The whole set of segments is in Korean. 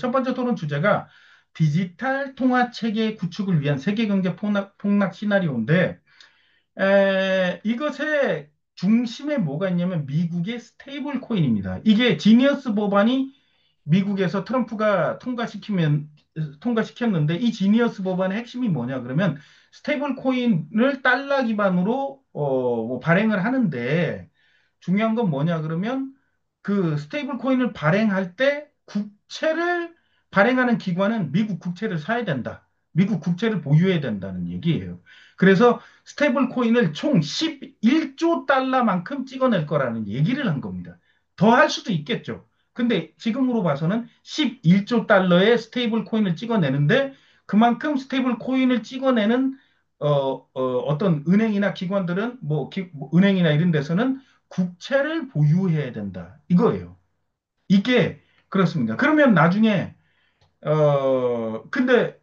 첫 번째 토론 주제가 디지털 통화 체계 구축을 위한 세계 경제 폭락 시나리오인데, 이것의 중심에 뭐가 있냐면 미국의 스테이블 코인입니다. 이게 지니어스 법안이 미국에서 트럼프가 통과시켰는데, 이 지니어스 법안의 핵심이 뭐냐 그러면 스테이블 코인을 달러 기반으로 뭐 발행을 하는데, 중요한 건 뭐냐 그러면 그 스테이블 코인을 발행할 때 국채를 발행하는 기관은 미국 국채를 사야 된다. 미국 국채를 보유해야 된다는 얘기예요. 그래서 스테이블 코인을 총 11조 달러만큼 찍어낼 거라는 얘기를 한 겁니다. 더 할 수도 있겠죠. 근데 지금으로 봐서는 11조 달러의 스테이블 코인을 찍어내는데, 그만큼 스테이블 코인을 찍어내는 떤 은행이나 기관들은 뭐 은행이나 이런 데서는 국채를 보유해야 된다. 이거예요. 이게 그렇습니다. 그러면 나중에 근데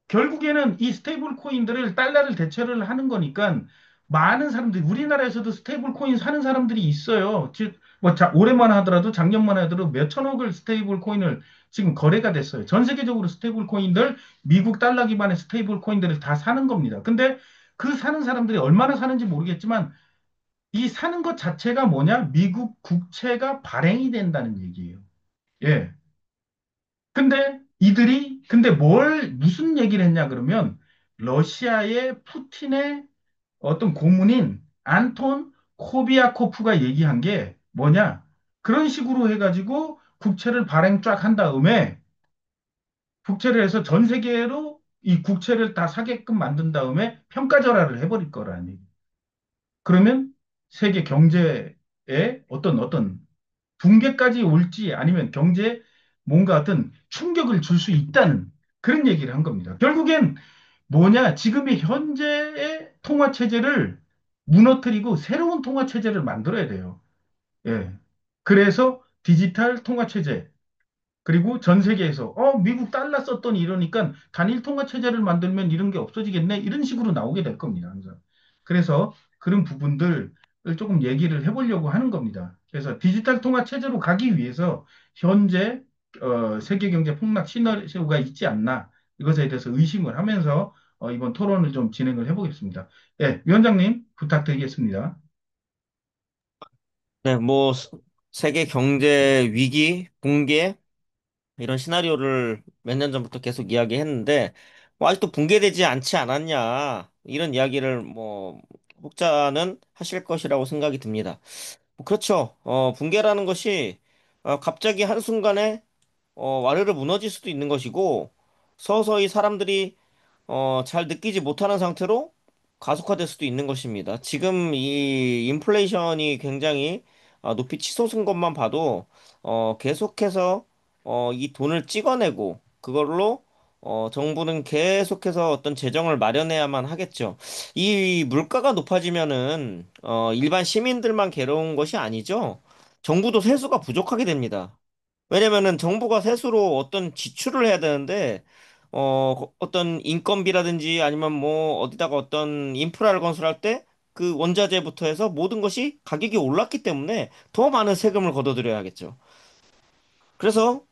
결국에는 이 스테이블 코인들을 달러를 대체를 하는 거니까 많은 사람들이 우리나라에서도 스테이블 코인 사는 사람들이 있어요. 즉, 뭐 올해만 하더라도 작년만 하더라도 몇 천억을 스테이블 코인을 지금 거래가 됐어요. 전 세계적으로 스테이블 코인들, 미국 달러 기반의 스테이블 코인들을 다 사는 겁니다. 근데 그 사는 사람들이 얼마나 사는지 모르겠지만 이 사는 것 자체가 뭐냐? 미국 국채가 발행이 된다는 얘기예요. 예. 근데 무슨 얘기를 했냐 그러면 러시아의 푸틴의 어떤 고문인 안톤 코비아코프가 얘기한 게 뭐냐? 그런 식으로 해가지고 국채를 발행 쫙 한 다음에 국채를 해서 전 세계로 이 국채를 다 사게끔 만든 다음에 평가절하를 해버릴 거라는 얘기. 그러면 세계 경제에 어떤 붕괴까지 올지 아니면 경제에 뭔가 어떤 충격을 줄 수 있다는 그런 얘기를 한 겁니다. 결국엔 뭐냐, 지금의 현재의 통화 체제를 무너뜨리고 새로운 통화 체제를 만들어야 돼요. 예. 그래서 디지털 통화 체제, 그리고 전 세계에서 미국 달러 썼더니 이러니까 단일 통화 체제를 만들면 이런 게 없어지겠네 이런 식으로 나오게 될 겁니다. 항상. 그래서 그런 부분들을 조금 얘기를 해보려고 하는 겁니다. 그래서 디지털 통화 체제로 가기 위해서 현재 세계 경제 폭락 시나리오가 있지 않나 이것에 대해서 의심을 하면서 이번 토론을 좀 진행을 해보겠습니다. 예, 위원장님 부탁드리겠습니다. 네, 뭐 세계 경제 위기, 붕괴 이런 시나리오를 몇 년 전부터 계속 이야기했는데 뭐 아직도 붕괴되지 않지 않았냐 이런 이야기를 뭐 혹자는 하실 것이라고 생각이 듭니다. 뭐 그렇죠. 붕괴라는 것이 갑자기 한순간에 와르르 무너질 수도 있는 것이고 서서히 사람들이 잘 느끼지 못하는 상태로 가속화될 수도 있는 것입니다. 지금 이 인플레이션이 굉장히 높이 치솟은 것만 봐도 계속해서 이 돈을 찍어내고 그걸로 정부는 계속해서 어떤 재정을 마련해야만 하겠죠. 이 물가가 높아지면은 일반 시민들만 괴로운 것이 아니죠. 정부도 세수가 부족하게 됩니다. 왜냐면은 정부가 세수로 어떤 지출을 해야 되는데 어떤 인건비라든지 아니면 뭐 어디다가 어떤 인프라를 건설할 때 그 원자재부터 해서 모든 것이 가격이 올랐기 때문에 더 많은 세금을 걷어들여야겠죠. 그래서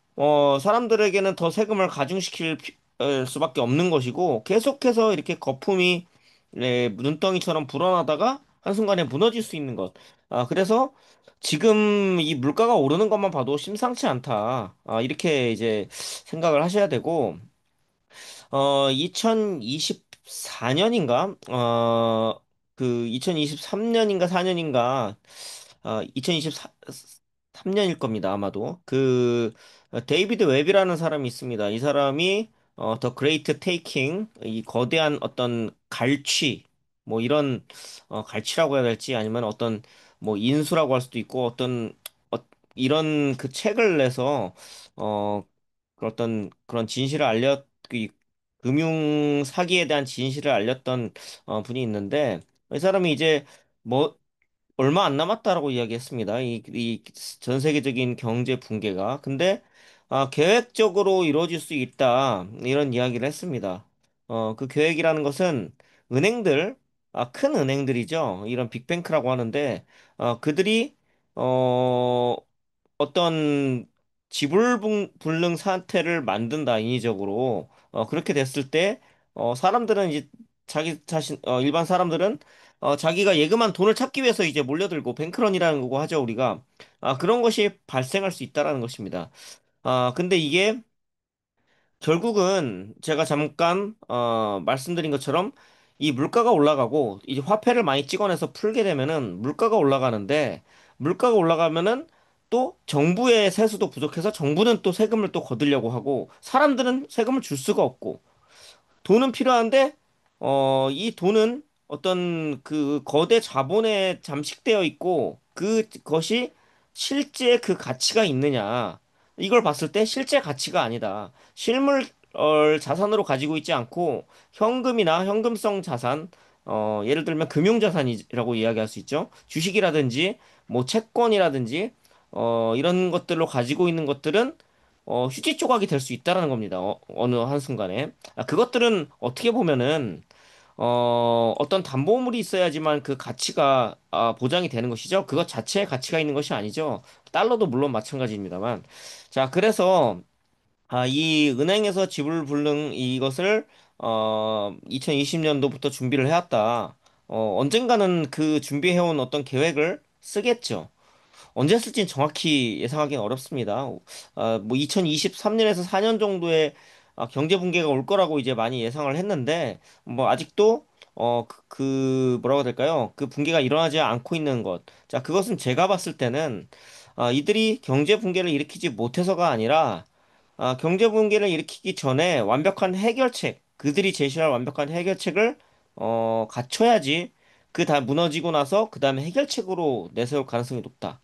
사람들에게는 더 세금을 가중시킬 수밖에 없는 것이고 계속해서 이렇게 거품이 눈덩이처럼 불어나다가 한순간에 무너질 수 있는 것. 그래서 지금 이 물가가 오르는 것만 봐도 심상치 않다. 이렇게 이제 생각을 하셔야 되고 2024년인가? 그 2023년인가 4년인가 2023년일 겁니다. 아마도. 데이비드 웹이라는 사람이 있습니다. 이 사람이 더 그레이트 테이킹 이 거대한 어떤 갈취 뭐 이런 갈취라고 해야 될지 아니면 어떤 뭐 인수라고 할 수도 있고 어, 이런 그 책을 내서 어 어떤 그런 진실을 금융 사기에 대한 진실을 알렸던 분이 있는데 이 사람이 이제 뭐 얼마 안 남았다라고 이야기했습니다. 이 전 세계적인 경제 붕괴가. 근데 계획적으로 이루어질 수 있다. 이런 이야기를 했습니다. 그 계획이라는 것은 은행들, 큰 은행들이죠. 이런 빅뱅크라고 하는데, 그들이, 어, 어떤 지불불능 사태를 만든다, 인위적으로. 그렇게 됐을 때, 사람들은 이제 자기 자신, 일반 사람들은 자기가 예금한 돈을 찾기 위해서 이제 몰려들고 뱅크런이라는 거고 하죠, 우리가. 그런 것이 발생할 수 있다라는 것입니다. 근데 이게 결국은 제가 잠깐 말씀드린 것처럼 이 물가가 올라가고 이제 화폐를 많이 찍어내서 풀게 되면은 물가가 올라가는데, 물가가 올라가면은 또 정부의 세수도 부족해서 정부는 또 세금을 또 거두려고 하고, 사람들은 세금을 줄 수가 없고, 돈은 필요한데, 이 돈은 어떤 그 거대 자본에 잠식되어 있고, 그것이 실제 그 가치가 있느냐. 이걸 봤을 때 실제 가치가 아니다. 실물, 자산으로 가지고 있지 않고, 현금이나 현금성 자산, 예를 들면 금융자산이라고 이야기할 수 있죠. 주식이라든지, 뭐 채권이라든지, 이런 것들로 가지고 있는 것들은 휴지 조각이 될 수 있다라는 겁니다. 어느 한순간에. 그것들은 어떻게 보면은 어떤 담보물이 있어야지만 그 가치가 보장이 되는 것이죠. 그것 자체에 가치가 있는 것이 아니죠. 달러도 물론 마찬가지입니다만. 자, 그래서 이 은행에서 지불 불능 이것을 2020년도부터 준비를 해왔다. 언젠가는 그 준비해온 어떤 계획을 쓰겠죠. 언제 쓸지는 정확히 예상하기는 어렵습니다. 뭐 2023년에서 4년 정도의 경제 붕괴가 올 거라고 이제 많이 예상을 했는데, 뭐 아직도 뭐라고 해야 될까요? 그 붕괴가 일어나지 않고 있는 것. 자, 그것은 제가 봤을 때는 이들이 경제 붕괴를 일으키지 못해서가 아니라 경제 붕괴를 일으키기 전에 완벽한 해결책, 그들이 제시할 완벽한 해결책을 갖춰야지 그 다 무너지고 나서 그 다음에 해결책으로 내세울 가능성이 높다.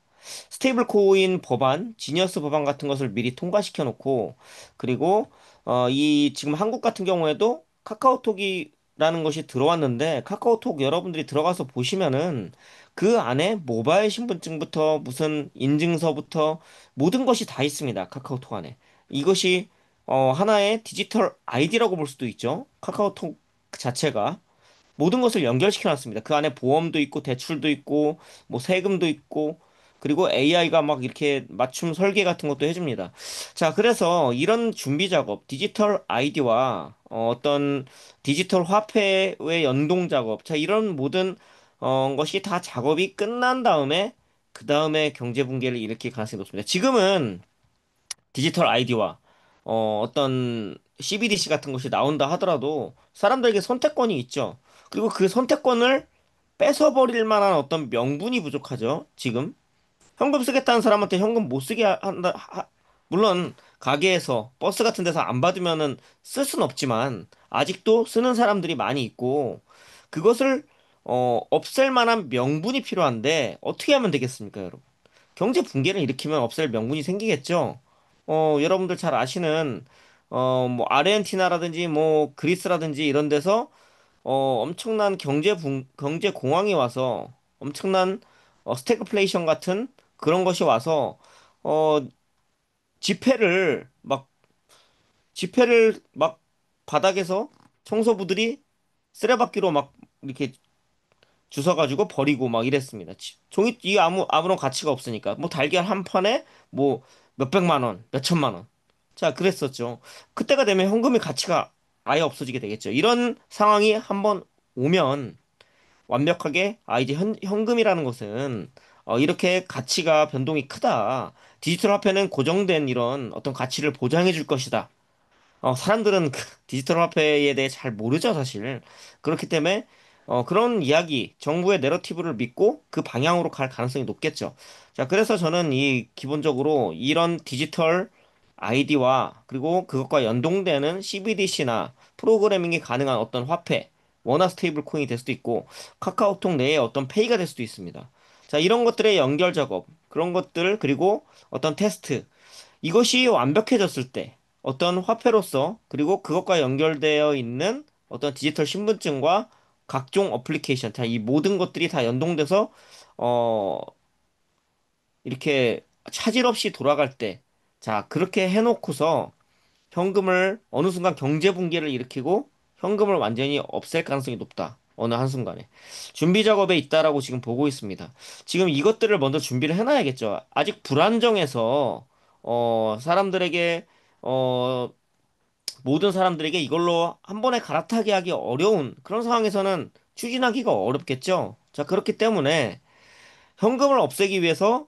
스테이블 코인 법안, 지니어스 법안 같은 것을 미리 통과시켜 놓고, 그리고 이 지금 한국 같은 경우에도 카카오톡이라는 것이 들어왔는데, 카카오톡 여러분들이 들어가서 보시면은 그 안에 모바일 신분증부터 무슨 인증서부터 모든 것이 다 있습니다. 카카오톡 안에. 이것이 하나의 디지털 아이디라고 볼 수도 있죠. 카카오톡 자체가. 모든 것을 연결시켜 놨습니다. 그 안에 보험도 있고 대출도 있고 뭐 세금도 있고, 그리고 AI가 막 이렇게 맞춤 설계 같은 것도 해줍니다. 자, 그래서 이런 준비 작업, 디지털 아이디와 어떤 디지털 화폐의 연동 작업, 자, 이런 모든 것이 다 작업이 끝난 다음에 그 다음에 경제 붕괴를 일으킬 가능성이 높습니다. 지금은 디지털 아이디와 어떤 CBDC 같은 것이 나온다 하더라도 사람들에게 선택권이 있죠. 그리고 그 선택권을 뺏어버릴 만한 어떤 명분이 부족하죠, 지금. 현금 쓰겠다는 사람한테 현금 못 쓰게 한다. 물론 가게에서 버스 같은 데서 안 받으면은 쓸 순 없지만 아직도 쓰는 사람들이 많이 있고, 그것을 없앨 만한 명분이 필요한데 어떻게 하면 되겠습니까, 여러분? 경제 붕괴를 일으키면 없앨 명분이 생기겠죠. 여러분들 잘 아시는 뭐 아르헨티나라든지 뭐 그리스라든지 이런 데서 엄청난 경제 공황이 와서 엄청난 스태그플레이션 같은 그런 것이 와서 어, 지폐를 막 지폐를 막 바닥에서 청소부들이 쓰레받기로 막 이렇게 주워가지고 버리고 막 이랬습니다. 종이 이 아무런 가치가 없으니까 뭐 달걀 한 판에 뭐 몇백만 원, 몇천만 원. 자, 그랬었죠. 그때가 되면 현금의 가치가 아예 없어지게 되겠죠. 이런 상황이 한번 오면 완벽하게 이제 현금이라는 것은 이렇게 가치가 변동이 크다. 디지털 화폐는 고정된 이런 어떤 가치를 보장해 줄 것이다. 사람들은 그 디지털 화폐에 대해 잘 모르죠, 사실. 그렇기 때문에 그런 이야기, 정부의 내러티브를 믿고 그 방향으로 갈 가능성이 높겠죠. 자, 그래서 저는 이 기본적으로 이런 디지털 아이디와 그리고 그것과 연동되는 CBDC나 프로그래밍이 가능한 어떤 화폐, 원화 스테이블 코인이 될 수도 있고 카카오톡 내에 어떤 페이가 될 수도 있습니다. 자, 이런 것들의 연결 작업, 그런 것들, 그리고 어떤 테스트, 이것이 완벽해졌을 때 어떤 화폐로서, 그리고 그것과 연결되어 있는 어떤 디지털 신분증과 각종 어플리케이션, 자, 이 모든 것들이 다 연동돼서 어 이렇게 차질 없이 돌아갈 때, 자, 그렇게 해놓고서 현금을 어느 순간 경제 붕괴를 일으키고 현금을 완전히 없앨 가능성이 높다. 어느 한순간에. 준비 작업에 있다라고 지금 보고 있습니다. 지금 이것들을 먼저 준비를 해놔야겠죠. 아직 불안정해서 사람들에게, 어, 모든 사람들에게 이걸로 한 번에 갈아타게 하기 어려운 그런 상황에서는 추진하기가 어렵겠죠. 자, 그렇기 때문에 현금을 없애기 위해서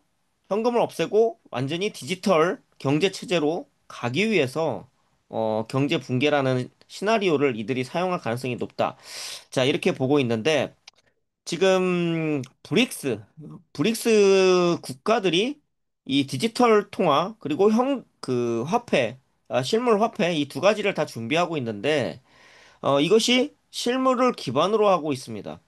현금을 없애고 완전히 디지털 경제 체제로 가기 위해서 경제 붕괴라는 시나리오를 이들이 사용할 가능성이 높다. 자, 이렇게 보고 있는데 지금 브릭스 국가들이 이 디지털 통화 그리고 그 화폐, 실물 화폐 이 두 가지를 다 준비하고 있는데 이것이 실물을 기반으로 하고 있습니다.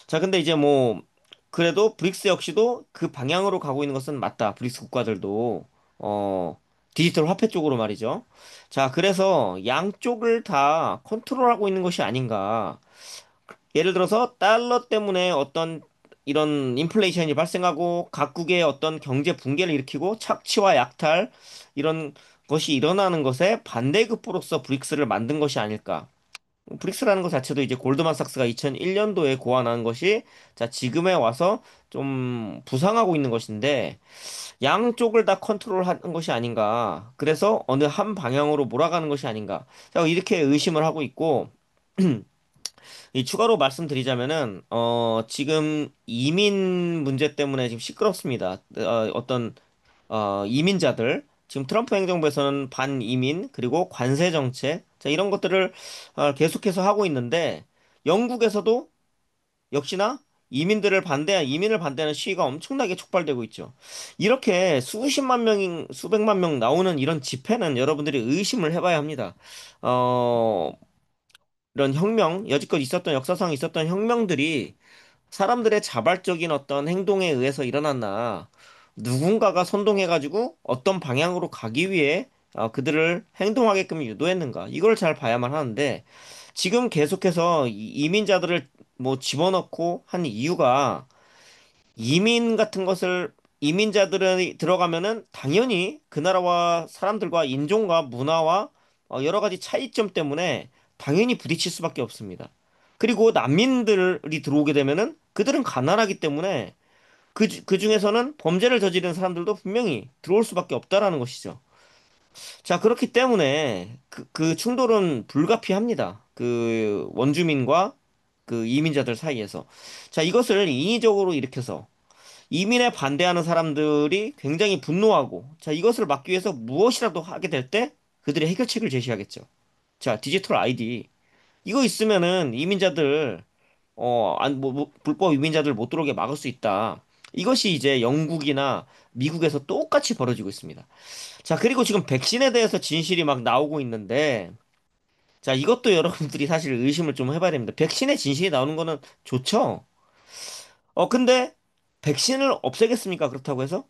자, 근데 이제 뭐 그래도 브릭스 역시도 그 방향으로 가고 있는 것은 맞다. 브릭스 국가들도 어 디지털 화폐 쪽으로 말이죠. 자, 그래서 양쪽을 다 컨트롤하고 있는 것이 아닌가. 예를 들어서 달러 때문에 어떤 이런 인플레이션이 발생하고 각국의 어떤 경제 붕괴를 일으키고 착취와 약탈 이런 것이 일어나는 것에 반대급부로서 브릭스를 만든 것이 아닐까. 브릭스라는 것 자체도 이제 골드만삭스가 2001년도에 고안한 것이 자 지금에 와서 좀 부상하고 있는 것인데 양쪽을 다 컨트롤하는 것이 아닌가. 그래서 어느 한 방향으로 몰아가는 것이 아닌가. 자, 이렇게 의심을 하고 있고 이 추가로 말씀드리자면은 지금 이민 문제 때문에 지금 시끄럽습니다. 어떤 이민자들 지금 트럼프 행정부에서는 반이민 그리고 관세 정책 자 이런 것들을 계속해서 하고 있는데 영국에서도 역시나 이민을 반대하는 시위가 엄청나게 촉발되고 있죠. 이렇게 수십만 명, 수백만 명 나오는 이런 집회는 여러분들이 의심을 해봐야 합니다. 어, 이런 혁명, 여지껏 있었던 역사상 있었던 혁명들이 사람들의 자발적인 어떤 행동에 의해서 일어났나, 누군가가 선동해가지고 어떤 방향으로 가기 위해 그들을 행동하게끔 유도했는가, 이걸 잘 봐야만 하는데, 지금 계속해서 이민자들을 뭐 집어넣고 한 이유가 이민 같은 것을 이민자들이 들어가면은 당연히 그 나라와 사람들과 인종과 문화와 여러 가지 차이점 때문에 당연히 부딪힐 수밖에 없습니다. 그리고 난민들이 들어오게 되면은 그들은 가난하기 때문에 그 중에서는 범죄를 저지른 사람들도 분명히 들어올 수밖에 없다라는 것이죠. 자, 그렇기 때문에 그 충돌은 불가피합니다. 그 원주민과 그 이민자들 사이에서. 자, 이것을 인위적으로 일으켜서 이민에 반대하는 사람들이 굉장히 분노하고, 자, 이것을 막기 위해서 무엇이라도 하게 될 때 그들의 해결책을 제시하겠죠. 자, 디지털 아이디. 이거 있으면은 이민자들, 불법 이민자들 못 들어오게 막을 수 있다. 이것이 이제 영국이나 미국에서 똑같이 벌어지고 있습니다. 자, 그리고 지금 백신에 대해서 진실이 막 나오고 있는데, 자, 이것도 여러분들이 사실 의심을 좀 해봐야 됩니다. 백신의 진실이 나오는 거는 좋죠? 근데 백신을 없애겠습니까? 그렇다고 해서?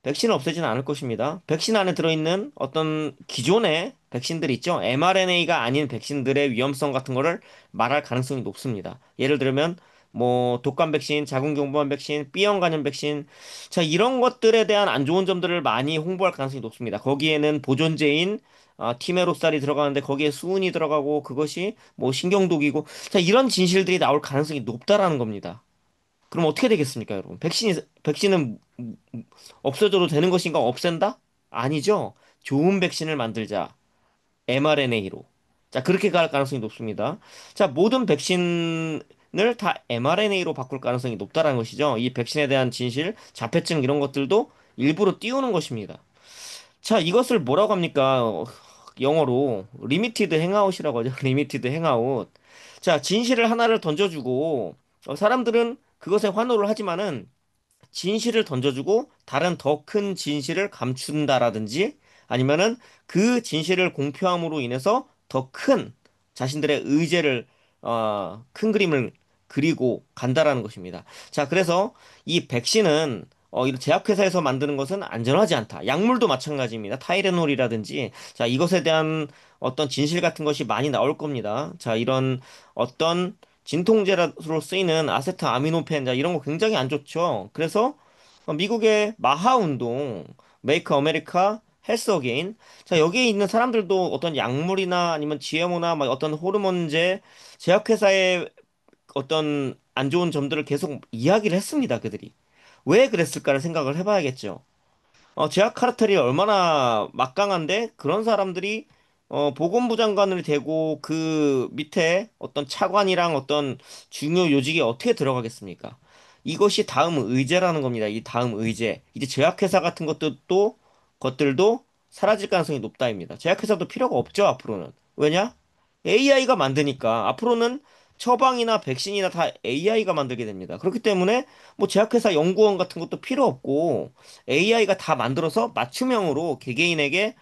백신을 없애지는 않을 것입니다. 백신 안에 들어있는 어떤 기존의 백신들 있죠? mRNA가 아닌 백신들의 위험성 같은 거를 말할 가능성이 높습니다. 예를 들면 뭐 독감 백신, 자궁경부암 백신, B형 간염 백신, 자 이런 것들에 대한 안 좋은 점들을 많이 홍보할 가능성이 높습니다. 거기에는 보존제인 티메로살이 들어가는데 거기에 수은이 들어가고 그것이 뭐 신경독이고 자 이런 진실들이 나올 가능성이 높다라는 겁니다. 그럼 어떻게 되겠습니까, 여러분? 백신은 없어져도 되는 것인가? 없앤다? 아니죠. 좋은 백신을 만들자. mRNA로. 자, 그렇게 갈 가능성이 높습니다. 자, 모든 백신을 다 mRNA로 바꿀 가능성이 높다는 것이죠. 이 백신에 대한 진실, 자폐증 이런 것들도 일부러 띄우는 것입니다. 자, 이것을 뭐라고 합니까? 영어로 리미티드 행아웃이라고 하죠. 리미티드 행아웃. 자, 진실을 하나를 던져주고 사람들은 그것에 환호를 하지만은 진실을 던져주고 다른 더 큰 진실을 감춘다라든지 아니면은 그 진실을 공표함으로 인해서 더 큰 자신들의 의제를 큰 그림을 그리고 간다라는 것입니다. 자, 그래서 이 백신은 이런 제약회사에서 만드는 것은 안전하지 않다. 약물도 마찬가지입니다. 타이레놀이라든지 자, 이것에 대한 어떤 진실 같은 것이 많이 나올 겁니다. 자, 이런 어떤 진통제로 쓰이는 아세트아미노펜 자 이런 거 굉장히 안 좋죠. 그래서 미국의 마하 운동, 메이크 아메리카 헬스 어게인. 자, 여기에 있는 사람들도 어떤 약물이나 아니면 GMO나 막 어떤 호르몬제 제약회사의 어떤 안 좋은 점들을 계속 이야기를 했습니다, 그들이. 왜 그랬을까를 생각을 해봐야겠죠. 제약 카르텔이 얼마나 막강한데 그런 사람들이 보건부 장관을 대고 그 밑에 어떤 차관이랑 어떤 중요 요직에 어떻게 들어가겠습니까? 이것이 다음 의제라는 겁니다. 이 다음 의제. 이제 제약회사 같은 것들도 사라질 가능성이 높다입니다. 제약회사도 필요가 없죠, 앞으로는. 왜냐? AI가 만드니까 앞으로는 처방이나 백신이나 다 AI가 만들게 됩니다. 그렇기 때문에 뭐 제약회사 연구원 같은 것도 필요 없고 AI가 다 만들어서 맞춤형으로 개개인에게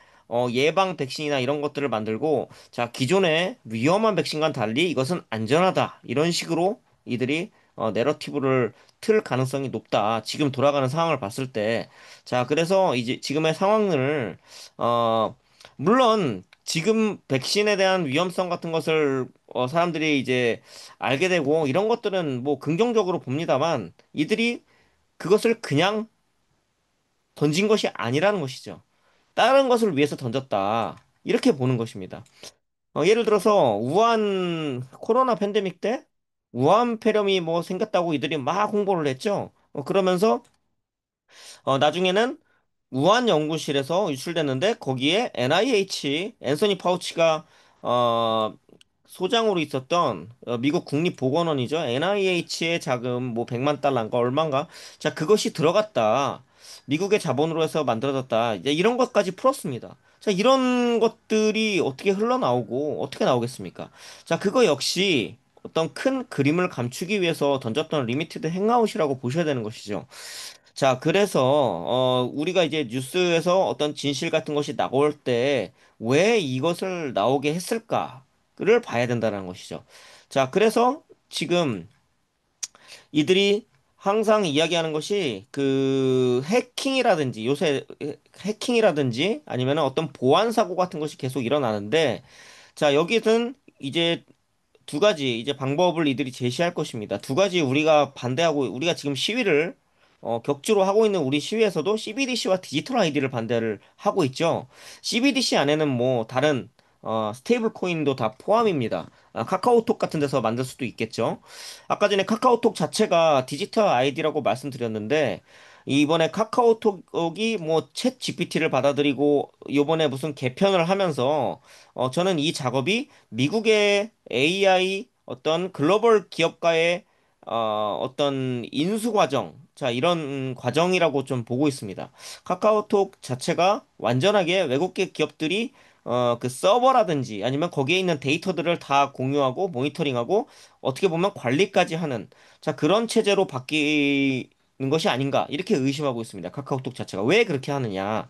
예방 백신이나 이런 것들을 만들고 자, 기존의 위험한 백신과는 달리 이것은 안전하다. 이런 식으로 이들이 내러티브를 틀 가능성이 높다. 지금 돌아가는 상황을 봤을 때. 자, 그래서 이제 지금의 상황을 물론 지금 백신에 대한 위험성 같은 것을 사람들이 이제 알게 되고 이런 것들은 뭐 긍정적으로 봅니다만 이들이 그것을 그냥 던진 것이 아니라는 것이죠. 다른 것을 위해서 던졌다. 이렇게 보는 것입니다. 예를 들어서 우한 코로나 팬데믹 때 우한 폐렴이 뭐 생겼다고 이들이 막 홍보를 했죠. 그러면서 나중에는 우한 연구실에서 유출됐는데 거기에 NIH 앤서니 파우치가 어, 소장으로 있었던 미국 국립보건원이죠. NIH의 자금 뭐 100만 달러인가 얼마인가? 자, 그것이 들어갔다. 미국의 자본으로 해서 만들어졌다. 이제 이런 것까지 풀었습니다. 자, 이런 것들이 어떻게 흘러나오고 어떻게 나오겠습니까? 자, 그거 역시 어떤 큰 그림을 감추기 위해서 던졌던 리미티드 행아웃이라고 보셔야 되는 것이죠. 자, 그래서 우리가 이제 뉴스에서 어떤 진실 같은 것이 나올 때 왜 이것을 나오게 했을까를 봐야 된다는 것이죠. 자, 그래서 지금 이들이 항상 이야기하는 것이 그 해킹이라든지 요새 해킹이라든지 아니면 어떤 보안 사고 같은 것이 계속 일어나는데 자, 여기는 이제 두 가지 이제 방법을 이들이 제시할 것입니다. 두 가지 우리가 반대하고 우리가 지금 시위를 격주로 하고 있는 우리 시위에서도 CBDC와 디지털 아이디를 반대를 하고 있죠. CBDC 안에는 뭐 다른 스테이블 코인도 다 포함입니다. 카카오톡 같은 데서 만들 수도 있겠죠. 아까 전에 카카오톡 자체가 디지털 아이디라고 말씀드렸는데 이번에 카카오톡이 뭐 챗 GPT를 받아들이고 이번에 무슨 개편을 하면서 저는 이 작업이 미국의 AI 어떤 글로벌 기업가의 어떤 인수 과정, 자, 이런 과정이라고 좀 보고 있습니다. 카카오톡 자체가 완전하게 외국계 기업들이 그 서버라든지 아니면 거기에 있는 데이터들을 다 공유하고 모니터링하고 어떻게 보면 관리까지 하는 자, 그런 체제로 바뀌는 것이 아닌가 이렇게 의심하고 있습니다. 카카오톡 자체가 왜 그렇게 하느냐?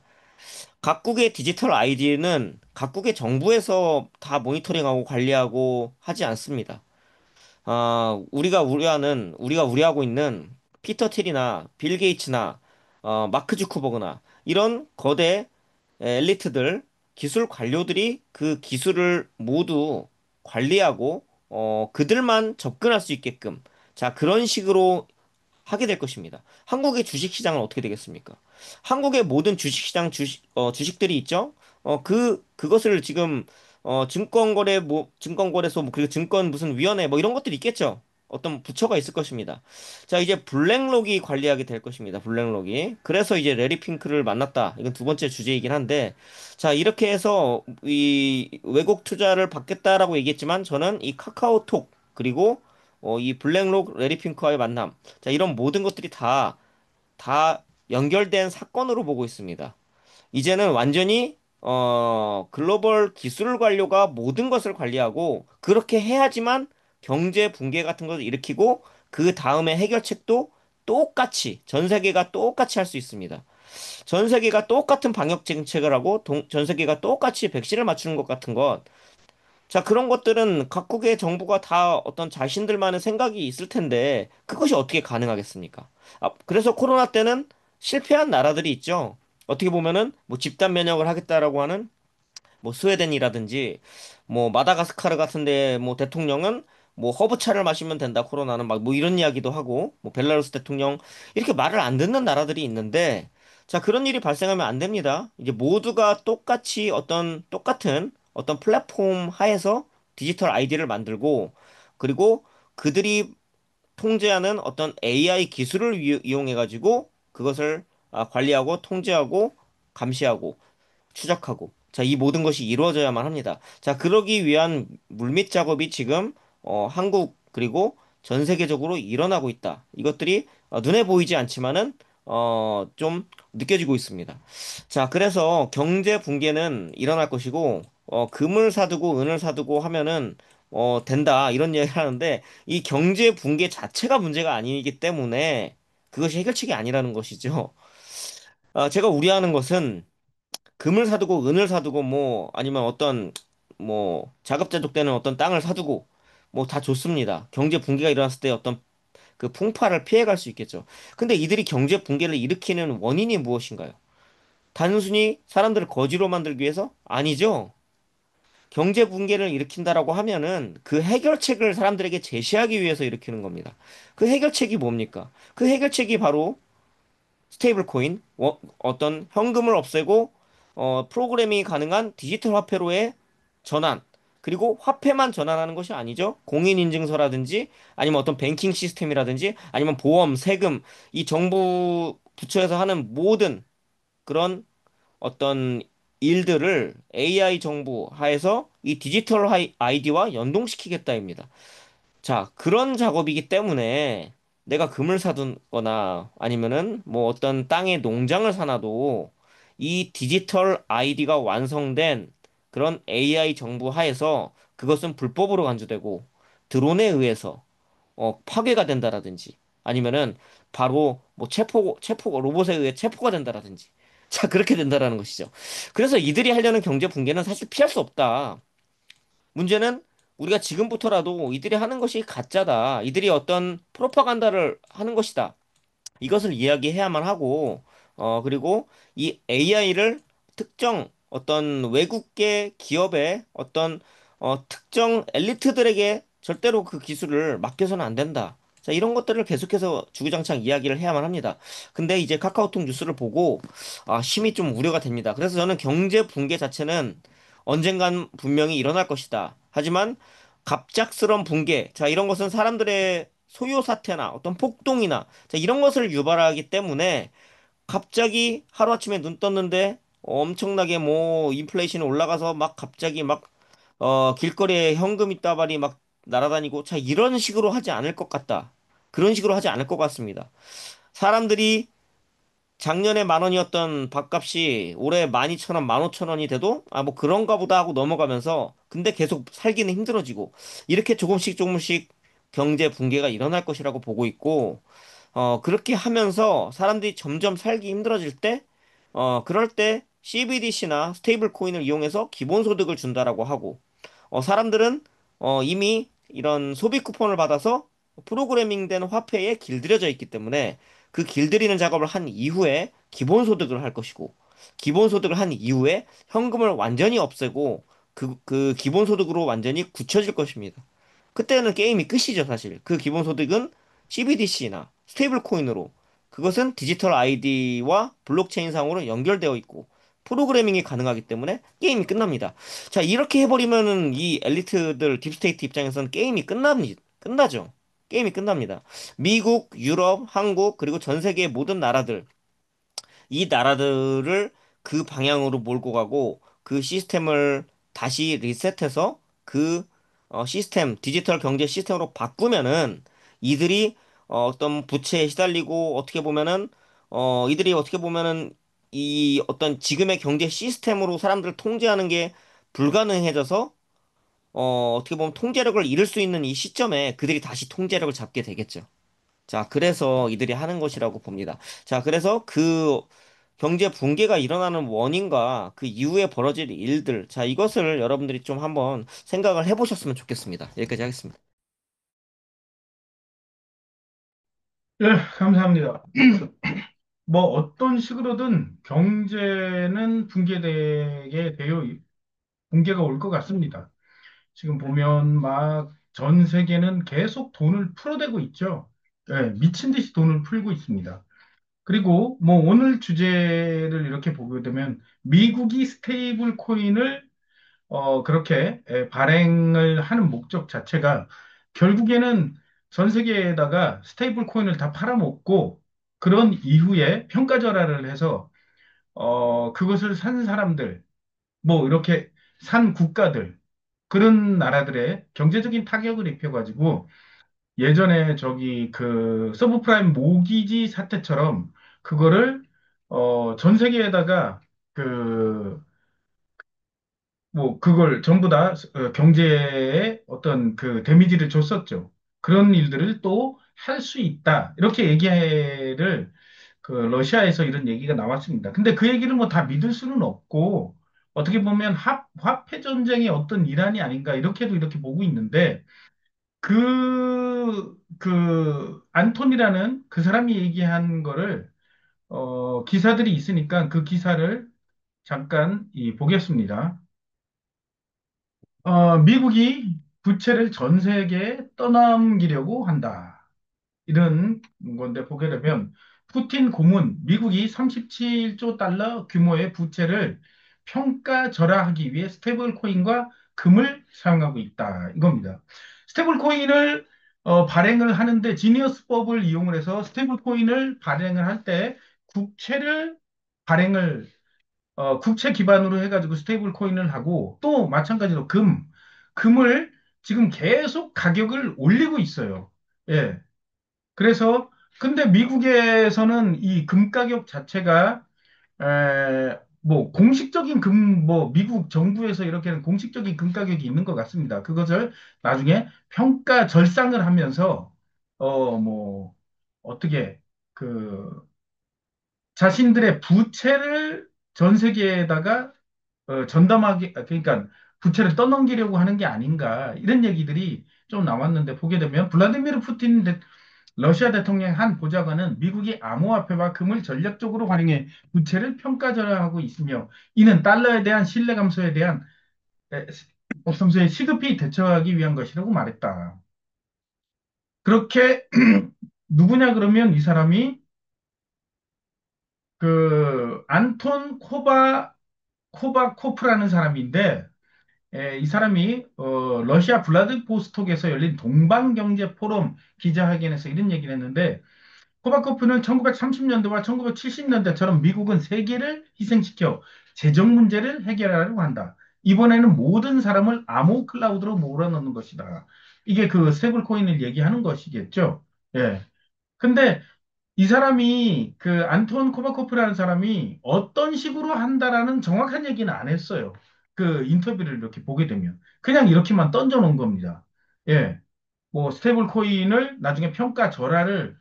각국의 디지털 아이디는 각국의 정부에서 다 모니터링하고 관리하고 하지 않습니다. 우리가 우려하고 있는 피터 틸이나 빌 게이츠나 마크 주커버그나 이런 거대 엘리트들, 기술 관료들이 그 기술을 모두 관리하고 그들만 접근할 수 있게끔 자, 그런 식으로 하게 될 것입니다. 한국의 주식시장은 어떻게 되겠습니까? 한국의 모든 주식들이 있죠? 그것을 지금, 증권거래소, 뭐, 그리고 증권 무슨 위원회, 뭐 이런 것들이 있겠죠? 어떤 부처가 있을 것입니다. 자, 이제 블랙록이 관리하게 될 것입니다. 블랙록이. 그래서 이제 레리 핑크를 만났다. 이건 두 번째 주제이긴 한데, 자, 이렇게 해서 이 외국 투자를 받겠다라고 얘기했지만, 저는 이 카카오톡, 그리고 이 블랙록 레리핑크와의 만남. 자, 이런 모든 것들이 다 연결된 사건으로 보고 있습니다. 이제는 완전히, 글로벌 기술 관료가 모든 것을 관리하고, 그렇게 해야지만 경제 붕괴 같은 것을 일으키고, 그 다음에 해결책도 똑같이, 전 세계가 똑같이 할 수 있습니다. 전 세계가 똑같은 방역 정책을 하고, 전 세계가 똑같이 백신을 맞추는 것 같은 것, 자, 그런 것들은 각국의 정부가 다 어떤 자신들만의 생각이 있을 텐데, 그것이 어떻게 가능하겠습니까? 그래서 코로나 때는 실패한 나라들이 있죠. 어떻게 보면은, 뭐 집단 면역을 하겠다라고 하는 뭐 스웨덴이라든지 뭐 마다가스카르 같은데 뭐 대통령은 뭐 허브차를 마시면 된다 코로나는 막 뭐 이런 이야기도 하고 뭐 벨라루스 대통령 이렇게 말을 안 듣는 나라들이 있는데 자 그런 일이 발생하면 안 됩니다. 이제 모두가 똑같이 똑같은 어떤 플랫폼 하에서 디지털 아이디를 만들고 그리고 그들이 통제하는 어떤 AI 기술을 이용해 가지고 그것을 관리하고 통제하고 감시하고 추적하고. 자, 이 모든 것이 이루어져야만 합니다. 자, 그러기 위한 물밑 작업이 지금 한국 그리고 전 세계적으로 일어나고 있다. 이것들이 눈에 보이지 않지만은 좀 느껴지고 있습니다. 자, 그래서 경제 붕괴는 일어날 것이고 금을 사두고 은을 사두고 하면은 된다. 이런 얘기를 하는데 이 경제 붕괴 자체가 문제가 아니기 때문에 그것이 해결책이 아니라는 것이죠. 제가 우려하는 것은 금을 사두고 은을 사두고 뭐 아니면 어떤 뭐 자급자족되는 어떤 땅을 사두고 뭐 다 좋습니다. 경제 붕괴가 일어났을 때 어떤 그 풍파를 피해갈 수 있겠죠. 근데 이들이 경제 붕괴를 일으키는 원인이 무엇인가요? 단순히 사람들을 거지로 만들기 위해서? 아니죠. 경제 붕괴를 일으킨다라고 하면은 그 해결책을 사람들에게 제시하기 위해서 일으키는 겁니다. 그 해결책이 뭡니까? 그 해결책이 바로 스테이블 코인, 어떤 현금을 없애고 프로그래밍이 가능한 디지털 화폐로의 전환, 그리고 화폐만 전환하는 것이 아니죠. 공인인증서라든지 아니면 어떤 뱅킹 시스템이라든지 아니면 보험, 세금, 이 정부 부처에서 하는 모든 그런 어떤 일들을 AI 정부 하에서 이 디지털 아이디와 연동시키겠다입니다. 자, 그런 작업이기 때문에 내가 금을 사두거나 아니면은 뭐 어떤 땅에 농장을 사놔도 이 디지털 아이디가 완성된 그런 AI 정부 하에서 그것은 불법으로 간주되고 드론에 의해서 파괴가 된다라든지 아니면은 바로 뭐 체포 로봇에 의해 체포가 된다라든지 자, 그렇게 된다라는 것이죠. 그래서 이들이 하려는 경제 붕괴는 사실 피할 수 없다. 문제는 우리가 지금부터라도 이들이 하는 것이 가짜다. 이들이 어떤 프로파간다를 하는 것이다. 이것을 이야기해야만 하고, 그리고 이 AI를 특정 어떤 외국계 기업의 어떤 특정 엘리트들에게 절대로 그 기술을 맡겨서는 안 된다. 자, 이런 것들을 계속해서 주구장창 이야기를 해야만 합니다. 근데 이제 카카오톡 뉴스를 보고, 심히 좀 우려가 됩니다. 그래서 저는 경제 붕괴 자체는 언젠간 분명히 일어날 것이다. 하지만 갑작스런 붕괴, 자, 이런 것은 사람들의 소요 사태나 어떤 폭동이나 자, 이런 것을 유발하기 때문에 갑자기 하루아침에 눈 떴는데 엄청나게 뭐 인플레이션이 올라가서 막 갑자기 막 길거리에 현금 있다발이 막 날아다니고 자, 이런 식으로 하지 않을 것 같다. 그런 식으로 하지 않을 것 같습니다. 사람들이 작년에 10,000원이었던 밥값이 올해 12,000원, 15,000원이 돼도 뭐 그런가 보다 하고 넘어가면서 근데 계속 살기는 힘들어지고 이렇게 조금씩 조금씩 경제 붕괴가 일어날 것이라고 보고 있고 그렇게 하면서 사람들이 점점 살기 힘들어질 때 그럴 때 CBDC나 스테이블 코인을 이용해서 기본소득을 준다라고 하고 사람들은 이미 이런 소비 쿠폰을 받아서 프로그래밍된 화폐에 길들여져 있기 때문에 그 길들이는 작업을 한 이후에 기본소득을 할 것이고, 기본소득을 한 이후에 현금을 완전히 없애고 그 기본소득으로 완전히 굳혀질 것입니다. 그때는 게임이 끝이죠, 사실. 그 기본소득은 CBDC나 스테이블 코인으로 그것은 디지털 아이디와 블록체인 상으로 연결되어 있고 프로그래밍이 가능하기 때문에 게임이 끝납니다. 자, 이렇게 해버리면은 이 엘리트들 딥스테이트 입장에서는 게임이 끝나죠. 게임이 끝납니다. 미국, 유럽, 한국, 그리고 전 세계의 모든 나라들, 이 나라들을 그 방향으로 몰고 가고 그 시스템을 다시 리셋해서 그 시스템, 디지털 경제 시스템으로 바꾸면은 이들이 어떤 부채에 시달리고 어떻게 보면은 이들이 어떻게 보면은 이 어떤 지금의 경제 시스템으로 사람들을 통제하는 게 불가능해져서 어떻게 보면 통제력을 잃을 수 있는 이 시점에 그들이 다시 통제력을 잡게 되겠죠. 자, 그래서 이들이 하는 것이라고 봅니다. 자, 그래서 그 경제 붕괴가 일어나는 원인과 그 이후에 벌어질 일들, 자, 이것을 여러분들이 좀 한번 생각을 해보셨으면 좋겠습니다. 여기까지 하겠습니다. 예, 감사합니다. 뭐 어떤 식으로든 경제는 붕괴되게 되어 붕괴가 올 것 같습니다. 지금 보면 막 전 세계는 계속 돈을 풀어대고 있죠. 예, 미친 듯이 돈을 풀고 있습니다. 그리고 뭐 오늘 주제를 이렇게 보게 되면 미국이 스테이블 코인을 그렇게 발행을 하는 목적 자체가 결국에는 전 세계에다가 스테이블 코인을 다 팔아먹고 그런 이후에 평가절하를 해서 그것을 산 사람들, 뭐 이렇게 산 국가들, 그런 나라들의 경제적인 타격을 입혀가지고 예전에 저기 그 서브프라임 모기지 사태처럼 그거를 전 세계에다가 그 뭐 그걸 전부 다 경제에 어떤 그 데미지를 줬었죠. 그런 일들을 또 할 수 있다. 이렇게 얘기를 그 러시아에서 이런 얘기가 나왔습니다. 근데 그 얘기를 뭐 다 믿을 수는 없고 어떻게 보면 화폐 전쟁의 어떤 일환이 아닌가 이렇게도 이렇게 보고 있는데 안톤이라는 그 사람이 얘기한 거를 기사들이 있으니까 그 기사를 잠깐 보겠습니다. 미국이 부채를 전 세계에 떠넘기려고 한다. 이런 건데 보게 되면 푸틴 고문, 미국이 37조 달러 규모의 부채를 평가절하하기 위해 스테이블 코인과 금을 사용하고 있다. 이겁니다. 스테이블 코인을 발행을 하는데 지니어스법을 이용을 해서 스테이블 코인을 발행을 할 때 국채를 발행을 국채 기반으로 해가지고 스테이블 코인을 하고 또 마찬가지로 금을 지금 계속 가격을 올리고 있어요. 예. 그래서 근데 미국에서는 이 금 가격 자체가 뭐 공식적인 뭐 미국 정부에서 이렇게는 공식적인 금 가격이 있는 것 같습니다. 그것을 나중에 평가 절상을 하면서 뭐 어떻게 그 자신들의 부채를 전 세계에다가 전담하게, 그러니까 부채를 떠넘기려고 하는 게 아닌가, 이런 얘기들이 좀 나왔는데, 보게 되면, 블라디미르 푸틴 러시아 대통령 한 보좌관은 미국이 암호화폐와 금을 전략적으로 활용해 부채를 평가절하하고 있으며, 이는 달러에 대한 신뢰 감소에 대한 에, 평소에 시급히 대처하기 위한 것이라고 말했다. 그렇게, 누구냐 그러면 이 사람이 그, 안톤 코바코프라는 사람인데, 이 사람이 러시아 블라디보스톡에서 열린 동방경제 포럼 기자회견에서 이런 얘기를 했는데 코바코프는 1930년대와 1970년대처럼 미국은 세계를 희생시켜 재정 문제를 해결하려고 한다. 이번에는 모든 사람을 암호 클라우드로 몰아넣는 것이다. 이게 그 스테이블 코인을 얘기하는 것이겠죠. 예. 근데 이 사람이 그 안톤 코바코프라는 사람이 어떤 식으로 한다라는 정확한 얘기는 안 했어요. 그 인터뷰를 이렇게 보게 되면 그냥 이렇게만 던져 놓은 겁니다. 예. 뭐 스테이블 코인을 나중에 평가 절하를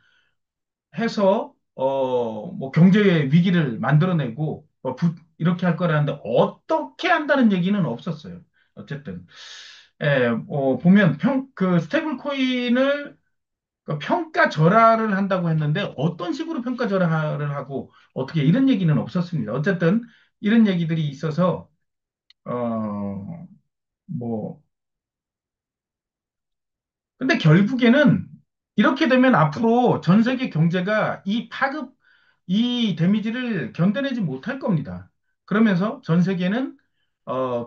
해서 뭐 경제 위기를 만들어내고 이렇게 할 거라는데 어떻게 한다는 얘기는 없었어요. 어쨌든 보면 그 스테이블 코인을 그 평가절하를 한다고 했는데 어떤 식으로 평가절하를 하고 어떻게 이런 얘기는 없었습니다. 어쨌든 이런 얘기들이 있어서 뭐 근데 결국에는 이렇게 되면 앞으로 전 세계 경제가 이 데미지를 견뎌내지 못할 겁니다. 그러면서 전 세계는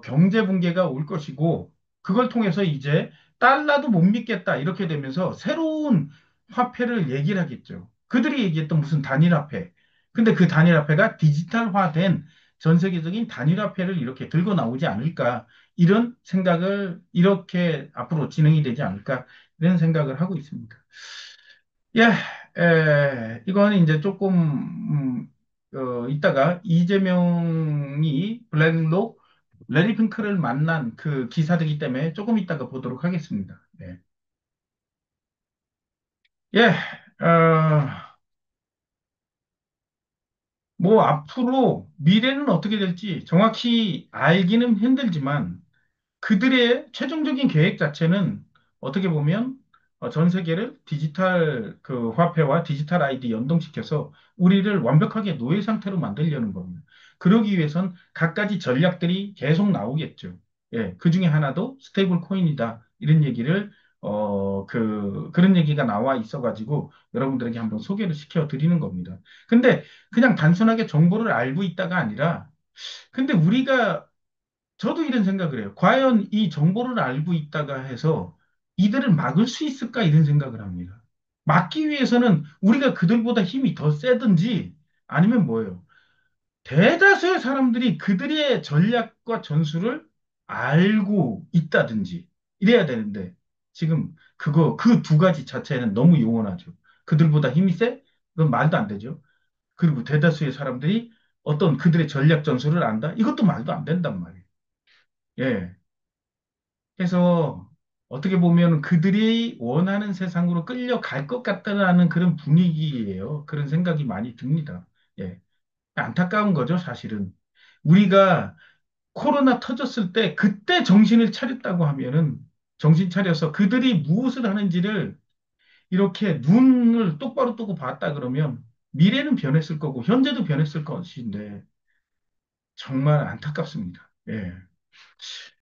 경제 붕괴가 올 것이고 그걸 통해서 이제 달러도 못 믿겠다 이렇게 되면서 새로운 화폐를 얘기를 하겠죠. 그들이 얘기했던 무슨 단일화폐. 근데 그 단일화폐가 디지털화된 전 세계적인 단일화폐를 이렇게 들고 나오지 않을까 이런 생각을 이렇게 앞으로 진행이 되지 않을까 이런 생각을 하고 있습니다. 예, 이거는 이제 조금, 이따가 이재명이 블랙록, 레리 핑크를 만난 그 기사들이기 때문에 조금 이따가 보도록 하겠습니다. 네. 예, 뭐 앞으로 미래는 어떻게 될지 정확히 알기는 힘들지만 그들의 최종적인 계획 자체는 어떻게 보면 전 세계를 디지털 그 화폐와 디지털 아이디 연동시켜서 우리를 완벽하게 노예 상태로 만들려는 겁니다. 그러기 위해선 갖가지 전략들이 계속 나오겠죠. 예, 그 중에 하나도 스테이블 코인이다. 이런 얘기를 그런 얘기가 나와 있어가지고 여러분들에게 한번 소개를 시켜 드리는 겁니다. 근데 그냥 단순하게 정보를 알고 있다가 아니라 근데 저도 이런 생각을 해요. 과연 이 정보를 알고 있다가 해서 이들을 막을 수 있을까 이런 생각을 합니다. 막기 위해서는 우리가 그들보다 힘이 더 세든지 아니면 뭐예요? 대다수의 사람들이 그들의 전략과 전술을 알고 있다든지 이래야 되는데 지금 그 두 가지 자체는 너무 용언하죠. 그들보다 힘이 세? 그건 말도 안 되죠. 그리고 대다수의 사람들이 어떤 그들의 전략 전술을 안다? 이것도 말도 안 된단 말이에요. 예. 그래서 어떻게 보면 그들이 원하는 세상으로 끌려갈 것 같다라는 그런 분위기예요. 그런 생각이 많이 듭니다. 예. 안타까운 거죠, 사실은. 우리가 코로나 터졌을 때 그때 정신을 차렸다고 하면은 정신 차려서 그들이 무엇을 하는지를 이렇게 눈을 똑바로 뜨고 봤다 그러면 미래는 변했을 거고 현재도 변했을 것인데 정말 안타깝습니다. 예.